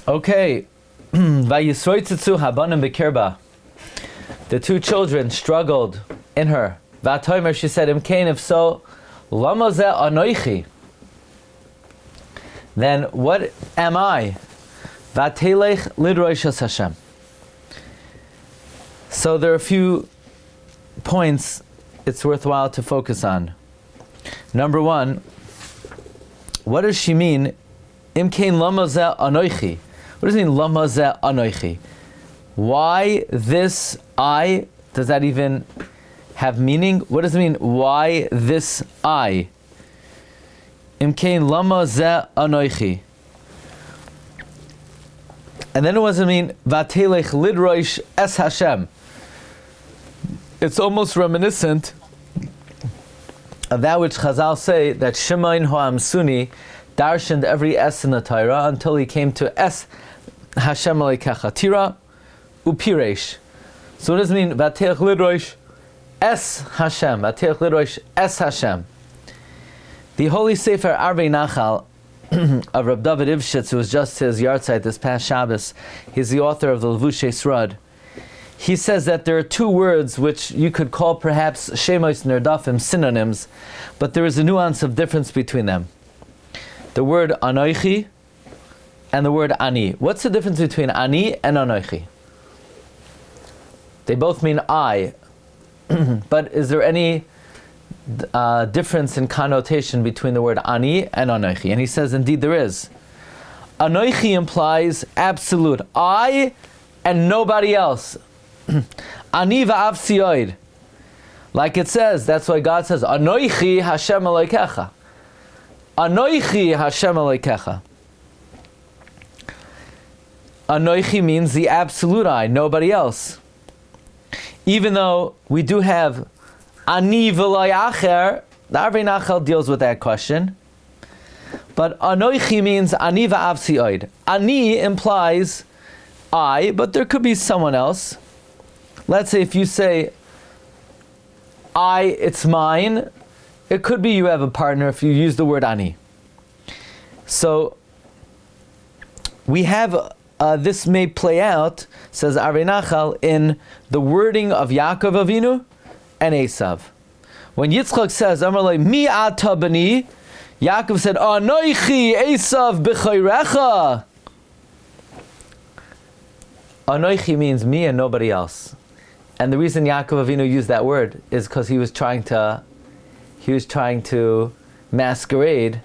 Okay. Vayisroitzitzu habanim b'kirba. The two children struggled in her. Vatomer, she said, Imkain, if so, lama ze anochi. Then what am I? Vatelech lidroishas Hashem. So there are a few points it's worthwhile to focus on. Number one, what does she mean? Imkain lama ze anochi. What does it mean, lama ze anochi? Why this I? Does that even have meaning? What does it mean, why this I? Imkain lama ze anochi. And then what does it mean, vatelech lidroish es Hashem? It's almost reminiscent of that which Chazal say, that Shimon Ho'amsuni darshaned every S in the Torah until he came to Es Hashem Aleikecha Tira Upiresh. So what does it mean? Vatelech lidroish Es Hashem. Vatelech lidroish Es Hashem. The holy Sefer Arvei Nachal of Reb David Ivshitz, who was just his yahrzeit this past Shabbos, he's the author of the Levushei Srod. He says that there are two words which you could call perhaps Shemos Nerdafim, synonyms, but there is a nuance of difference between them. The word Anochi and the word Ani. What's the difference between Ani and Anochi? They both mean I, but is there any difference in connotation between the word Ani and Anochi? And he says, indeed there is. Anochi implies absolute, I and nobody else. Ani va'av sioid. Like it says, that's why God says, Anochi Hashem Elokecha. Anochi Hashem Elokecha. Anochi means the absolute I, nobody else. Even though we do have Ani v'lo acher, the Arvei Nachal deals with that question. But Anochi means Ani va'av sioid. Ani implies I, but there could be someone else. Let's say if you say, I, it's mine, it could be you have a partner if you use the word Ani. So, we have, this may play out, says Arvei Nachal, in the wording of Yaakov Avinu and Esav. When Yitzchak says, Amalei, mi ata bani, Yaakov said, Anochi Esav b'chayrecha. Anochi means me and nobody else. And the reason Yaakov Avinu used that word is because he was trying to masquerade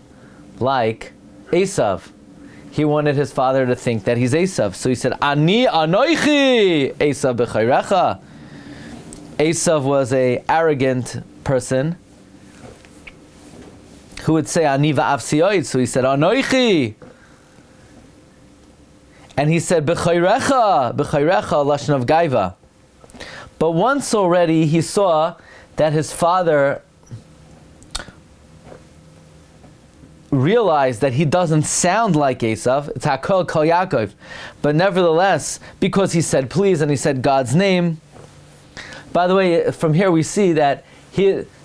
like Esav. He wanted his father to think that he's Esav. So he said, Ani Anochi Esav b'chayrecha. Esav was an arrogant person who would say Ani va'av sioid. So he said, Anochi. And he said, B'chayrecha, lashon of gaiva. But once already he saw that his father realized that he doesn't sound like Esav. It's Hakol Kol Yaakov. But nevertheless, because he said please and he said God's name. By the way, from here we see that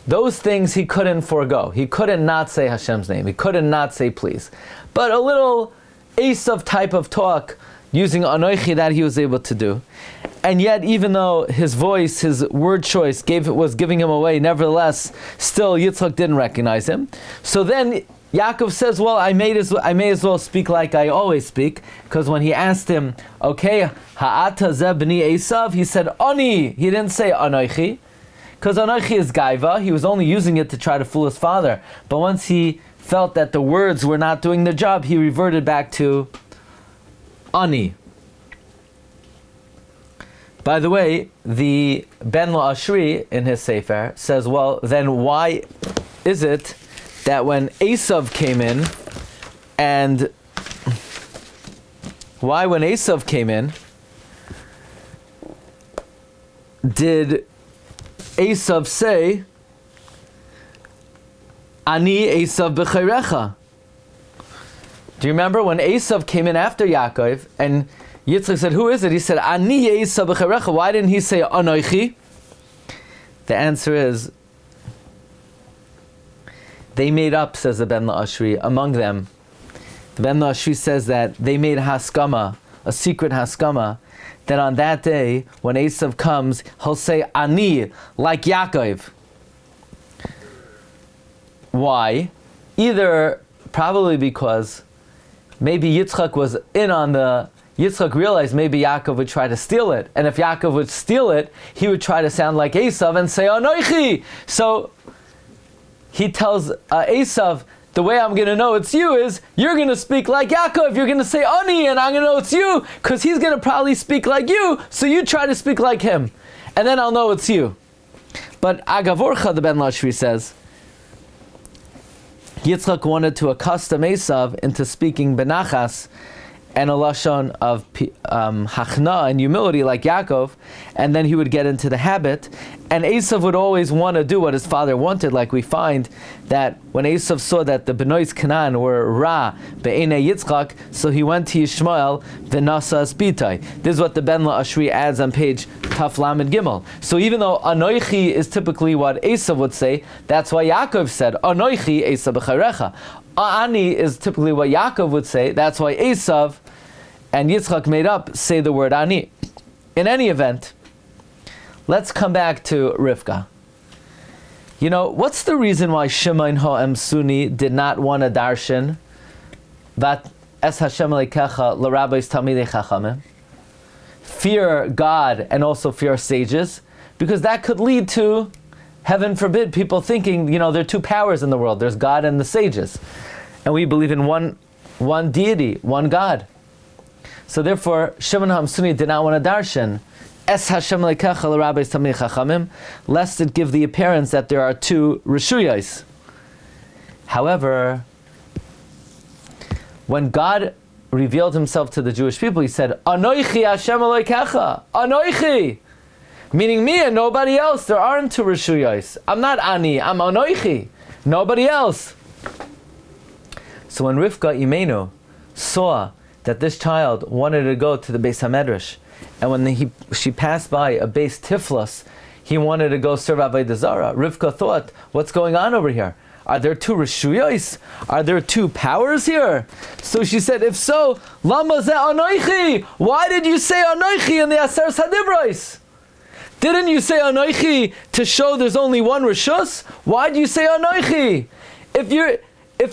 those things he couldn't forego. He couldn't not say Hashem's name. He couldn't not say please. But a little Esav type of talk using Anochi that he was able to do. And yet, even though his voice, his word choice was giving him away, nevertheless, still Yitzchak didn't recognize him. So then Yaakov says, well, I may as well speak like I always speak, because when he asked him, okay, ha'ata ze b'ni Esav, he said, Ani. He didn't say Anochi, because Anochi is gaiva. He was only using it to try to fool his father. But once he felt that the words were not doing the job, he reverted back to Ani. By the way, the Ben La'ashri in his Sefer says, well, then why is it that when Esav came in, did Esav say, Ani Esav b'chayrecha? Do you remember when Esav came in after Yaakov and Yitzchak said, who is it? He said, Ani Esav b'chayrecha. Why didn't he say Anochi? The answer is, they made up, says the Ben La'ashri, among them. The The Ben Lashri says that they made haskama, a secret haskama, that on that day, when Esav comes, he'll say Ani, like Yaakov. Why? Either, probably because maybe Yitzchak was in on Yitzchak realized maybe Yaakov would try to steal it. And if Yaakov would steal it, he would try to sound like Esav and say, Anochi! So, he tells Esav, the way I'm going to know it's you is, you're going to speak like Yaakov, you're going to say Ani, and I'm going to know it's you, because he's going to probably speak like you, so you try to speak like him. And then I'll know it's you. But Agavorcha, the Ben Lashri says, Yitzchak wanted to accustom Esav into speaking benachas and a lashon of hachna and humility like Yaakov, and then he would get into the habit. And Esav would always want to do what his father wanted, like we find that when Esav saw that the Benois Canaan were ra be'enei Yitzchak, so he went to Yishmael v'nasa spitai. This is what the Ben Lashri adds on page Taf Lamed Gimel. So even though Anochi is typically what Esav would say, that's why Yaakov said Anochi Esav b'charecha. Ani is typically what Yaakov would say. That's why Esav and Yitzchak made up say the word Ani. In any event, let's come back to Rifka. You know, what's the reason why Shimon Ha'em Suni did not want a darshan that Es Hashem Leikecha L'Rabbis Talmidei Chachamim? Fear God and also fear sages, because that could lead to, heaven forbid, people thinking, there are two powers in the world. There's God and the sages. And we believe in one deity, one God. So therefore, Shimon Ha'em Suni did not want a darshan Es Hashem Leikecha L'Rabbis Talmidei Chachamim, lest it give the appearance that there are two Rishuyos. However, when God revealed himself to the Jewish people, he said, Anochi Hashem Leikecha, Anochi! Meaning me and nobody else. There aren't two Rishuyos. I'm not Ani, I'm Anochi. Nobody else. So when Rifka Imenu saw that this child wanted to go to the Beis HaMedrash, and when she passed by a Beis Tiflos, he wanted to go serve Avodah Zarah, Rivka thought, what's going on over here? Are there two Rishuyos? Are there two powers here? So she said, if so, Lama ze Anochi? Why did you say Anochi in the Aser Sadibros? Didn't you say Anochi to show there's only one Rishus? Why do you say Anochi? If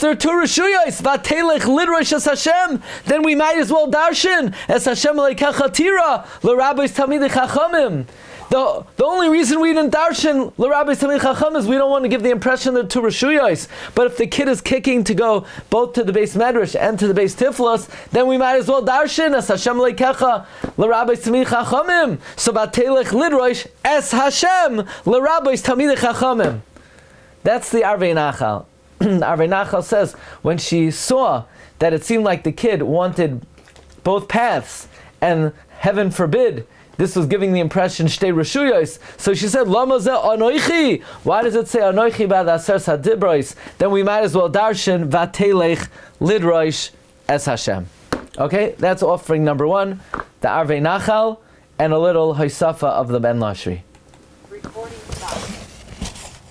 there are two Rishuyos, Vatelech Lidrosh Es Hashem, then we might as well darshan Es Hashem Leikecha Tira L'Rabbis Talmidei Chachamim. The only reason we didn't darshan L'Rabbis Talmidei Chachamim is we don't want to give the impression that two Rishuyos. But if the kid is kicking to go both to the Beis Medrash and to the Beis Tiflos, then we might as well darshan Es Hashem Leikecha L'Rabbis Talmidei Chachamim. So Vatelech Lidrosh Es Hashem L'Rabbis Talmidei Chachamim. That's the Arvei Nachal. Arvei Nachal says, when she saw that it seemed like the kid wanted both paths, and heaven forbid, this was giving the impression shtei reshuyos, so she said, Lama ze Anochi? Why does it say Anochi ba'ad aser sadibros? Then we might as well darshan vatelech lidrosh es Hashem. Okay, that's offering number one, the Arvei Nachal, and a little Hosafa of the Ben Lashri.